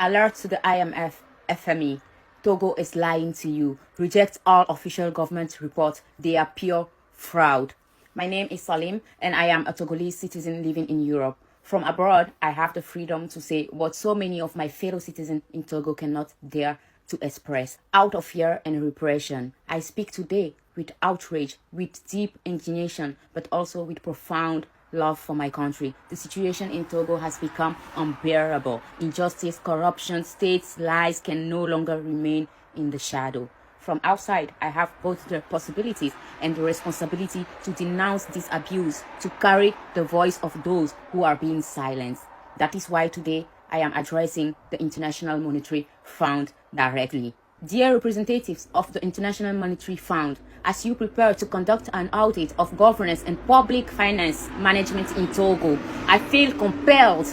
Alert to the IMF, FME. Togo is lying to you. Reject all official government reports. They are pure fraud. My name is Salim and I am a Togolese citizen living in Europe. From abroad, I have the freedom to say what so many of my fellow citizens in Togo cannot dare to express. Out of fear and repression, I speak today with outrage, with deep indignation, but also with profound love for my country. The situation in Togo has become unbearable. Injustice, corruption, states' lies can no longer remain in the shadow. From outside, I have both the possibilities and the responsibility to denounce this abuse, to carry the voice of those who are being silenced. That is why today I am addressing the International Monetary Fund directly. Dear representatives of the International Monetary Fund, as you prepare to conduct an audit of governance and public finance management in Togo, I feel compelled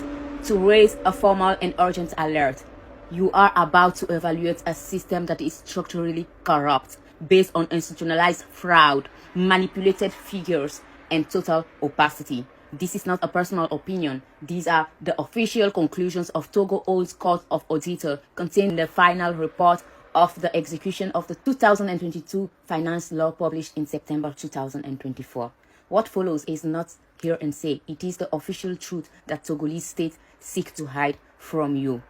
to raise a formal and urgent alert. You are about to evaluate a system that is structurally corrupt, based on institutionalized fraud, manipulated figures, and total opacity. This is not a personal opinion. These are the official conclusions of Togo Old Court of Auditor contained in the final report of the execution of the 2022 finance law published in September 2024. What follows is not hear and say. It is the official truth that Togolese state seek to hide from you.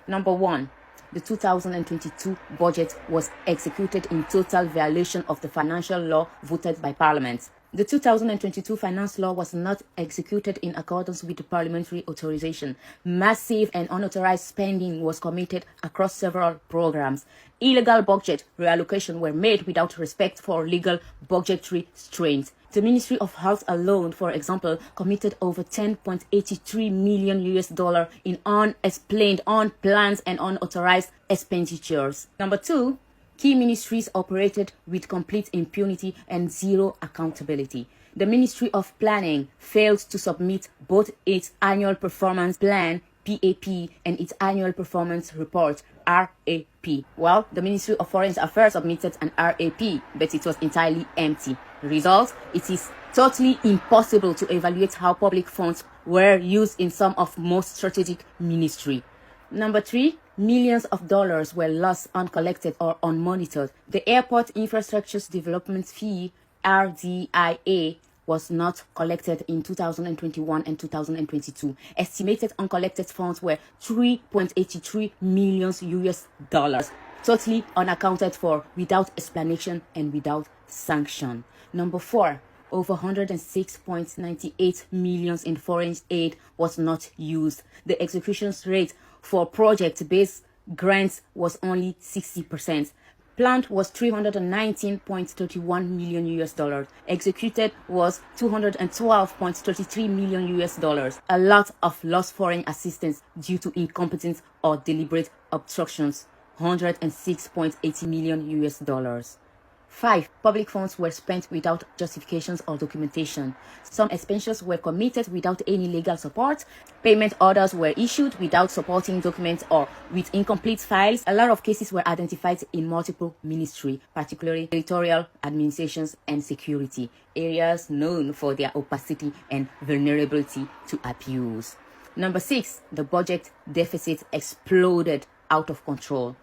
Number one, the 2022 budget was executed in total violation of the financial law voted by Parliament. The 2022 finance law was not executed in accordance with the parliamentary authorization. Massive and unauthorized spending was committed across several programs. Illegal budget reallocation were made without respect for legal budgetary strength. The Ministry of Health alone, for example, committed over $10.83 million in unexplained, unplanned, and unauthorized expenditures. Number two, key ministries operated with complete impunity and zero accountability. The Ministry of Planning failed to submit both its annual performance plan, PAP, and its annual performance report, RAP. Well, the Ministry of Foreign Affairs submitted an RAP, but it was entirely empty. Result, it is totally impossible to evaluate how public funds were used in some of most strategic ministry. Number three, millions of dollars were lost uncollected or unmonitored. The Airport Infrastructure Development Fee, RDIA, was not collected in 2021 and 2022. Estimated uncollected funds were $3.83 million, totally unaccounted for, without explanation and without sanction. Number four, over 106.98 million in foreign aid was not used. The execution rate for project-based grants was only 60%. Planned was $319.31 million. Executed was $212.33 million. A lot of lost foreign assistance due to incompetence or deliberate obstructions. $106.80 million. 5. Public funds were spent without justifications or documentation. Some expenditures were committed without any legal support. Payment orders were issued without supporting documents or with incomplete files. A lot of cases were identified in multiple ministries, particularly territorial administrations and security, areas known for their opacity and vulnerability to abuse. Number 6. The budget deficit exploded out of control.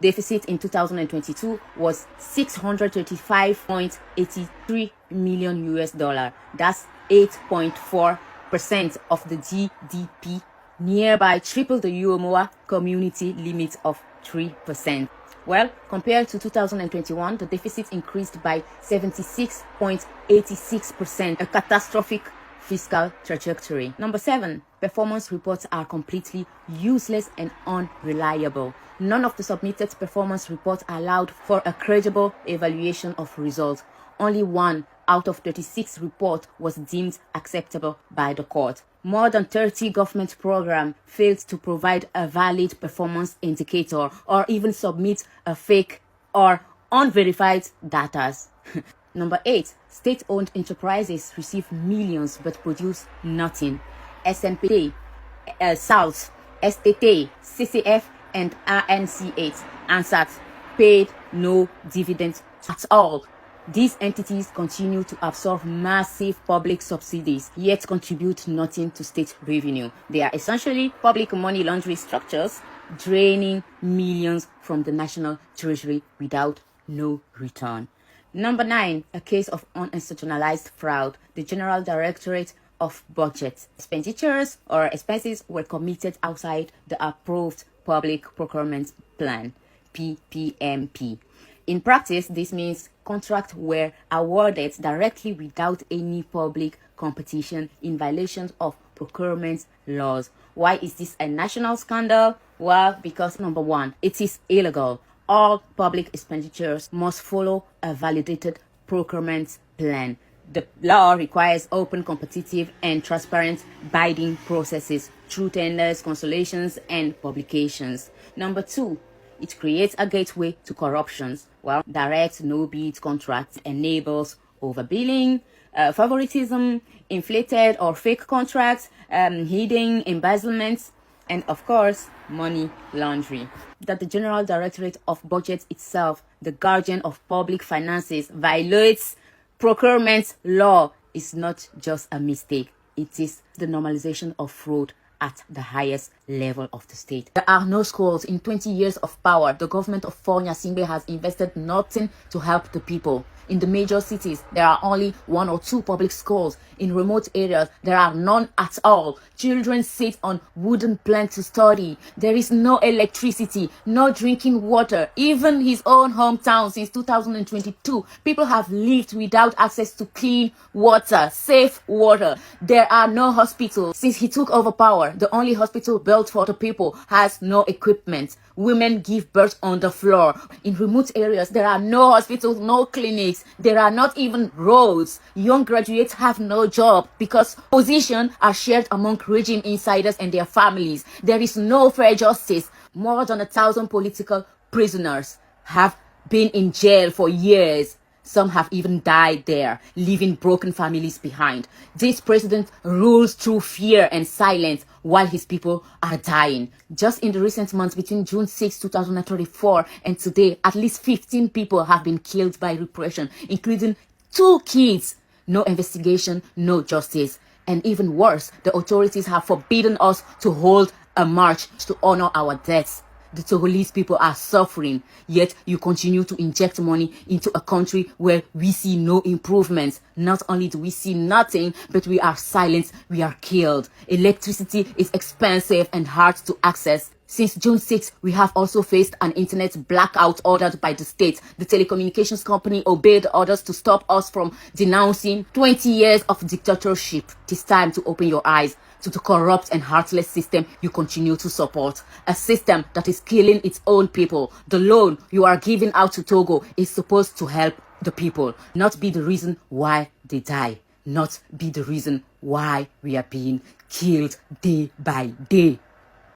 Deficit in 2022 was $635.83 million. That's 8.4% of the GDP, nearby triple the UOMOA community limit of 3%. Well, compared to 2021, the deficit increased by 76.86%, a catastrophic fiscal trajectory. Number 7, performance reports are completely useless and unreliable. None of the submitted performance reports allowed for a credible evaluation of results. Only 1 out of 36 reports was deemed acceptable by the court. More than 30 government programs failed to provide a valid performance indicator or even submit a fake or unverified data. Number 8, state-owned enterprises receive millions but produce nothing. SNPD, SALT, STT, CCF, and RNCH, ANSAT paid no dividends at all. These entities continue to absorb massive public subsidies, yet contribute nothing to state revenue. They are essentially public money laundering structures draining millions from the national treasury without no return. Number 9, a case of uninstitutionalized fraud. The General Directorate of Budget expenditures or expenses were committed outside the approved Public Procurement Plan, PPMP. In practice, this means contracts were awarded directly without any public competition in violation of procurement laws. Why is this a national scandal? Well, because number 1, it is illegal. All public expenditures must follow a validated procurement plan. The law requires open, competitive, and transparent bidding processes through tenders, consolidations, and publications. Number 2, it creates a gateway to corruptions. Well, direct no-bid contracts enables overbilling, favoritism, inflated or fake contracts, hidden embezzlements, and of course, money laundering. That the General Directorate of Budget itself, the guardian of public finances, violates procurement law is not just a mistake. It is the normalization of fraud at the highest level of the state. There are no schools. In 20 years of power, the government of Paul Nyasimbe has invested nothing to help the people. In the major cities, there are only 1 or 2 public schools. In remote areas, there are none at all. Children sit on wooden planks to study. There is no electricity, no drinking water. Even his own hometown since 2022, people have lived without access to clean water, safe water. There are no hospitals. Since he took over power, the only hospital built for the people has no equipment. Women give birth on the floor. In remote areas, there are no hospitals, no clinics. There are not even roads. Young graduates have no job because positions are shared among regime insiders and their families. There is no fair justice. More than 1,000 political prisoners have been in jail for years. Some have even died there, leaving broken families behind. This president rules through fear and silence while his people are dying. Just in the recent months between June 6, 2024 and today, at least 15 people have been killed by repression, including 2 kids. No investigation, no justice. And even worse, the authorities have forbidden us to hold a march to honor our deaths. The Togolese people are suffering, yet you continue to inject money into a country where we see no improvements. Not only do we see nothing, but we are silenced, we are killed. Electricity is expensive and hard to access. Since June 6, we have also faced an internet blackout ordered by the state. The telecommunications company obeyed orders to stop us from denouncing 20 years of dictatorship. It is time to open your eyes to the corrupt and heartless system you continue to support. A system that is killing its own people. The loan you are giving out to Togo is supposed to help the people, not be the reason why they die, not be the reason why we are being killed day by day.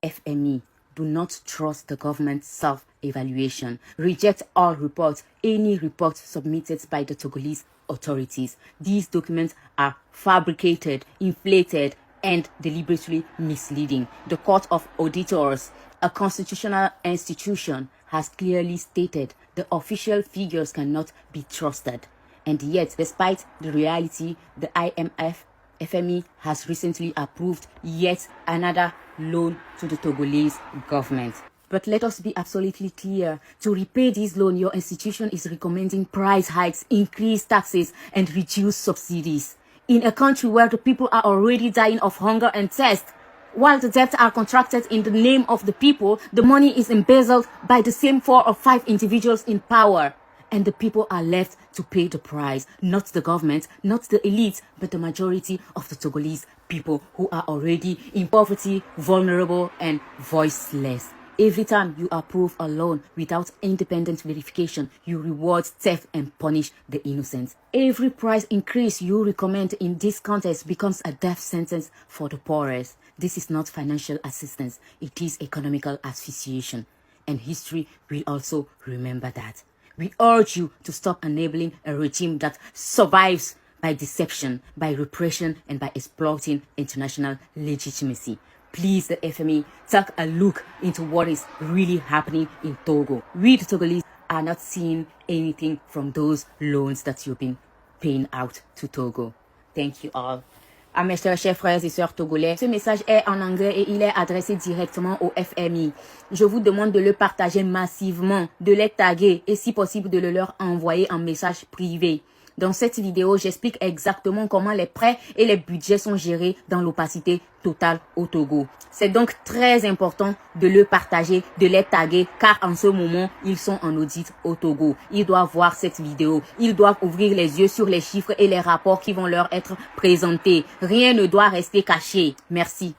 FME, do not trust the government's self-evaluation. Reject all reports, any report submitted by the Togolese authorities. These documents are fabricated, inflated, and deliberately misleading. The Court of Auditors, a constitutional institution, has clearly stated the official figures cannot be trusted. And yet, despite the reality, the IMF, FME has recently approved yet another loan to the Togolese government. But let us be absolutely clear. To repay this loan, your institution is recommending price hikes, increased taxes, and reduced subsidies. In a country where the people are already dying of hunger and thirst, while the debts are contracted in the name of the people, the money is embezzled by the same 4 or 5 individuals in power. And the people are left to pay the price. Not the government, not the elite, but the majority of the Togolese people who are already in poverty, vulnerable, and voiceless. Every time you approve a loan without independent verification, you reward theft and punish the innocent. Every price increase you recommend in this context becomes a death sentence for the poorest. This is not financial assistance, it is economical asphyxiation. And history will also remember that. We urge you to stop enabling a regime that survives by deception, by repression, and by exploiting international legitimacy. Please, the FME, take a look into what is really happening in Togo. We, the Togolese, are not seeing anything from those loans that you've been paying out to Togo. Thank you all. à mes chers frères et sœurs togolais. Ce message est en anglais et il est adressé directement au FMI. Je vous demande de le partager massivement, de les taguer et si possible de le leur envoyer en message privé. Dans cette vidéo, j'explique exactement comment les prêts et les budgets sont gérés dans l'opacité totale au Togo. C'est donc très important de le partager, de les taguer, car en ce moment, ils sont en audit au Togo. Ils doivent voir cette vidéo. Ils doivent ouvrir les yeux sur les chiffres et les rapports qui vont leur être présentés. Rien ne doit rester caché. Merci.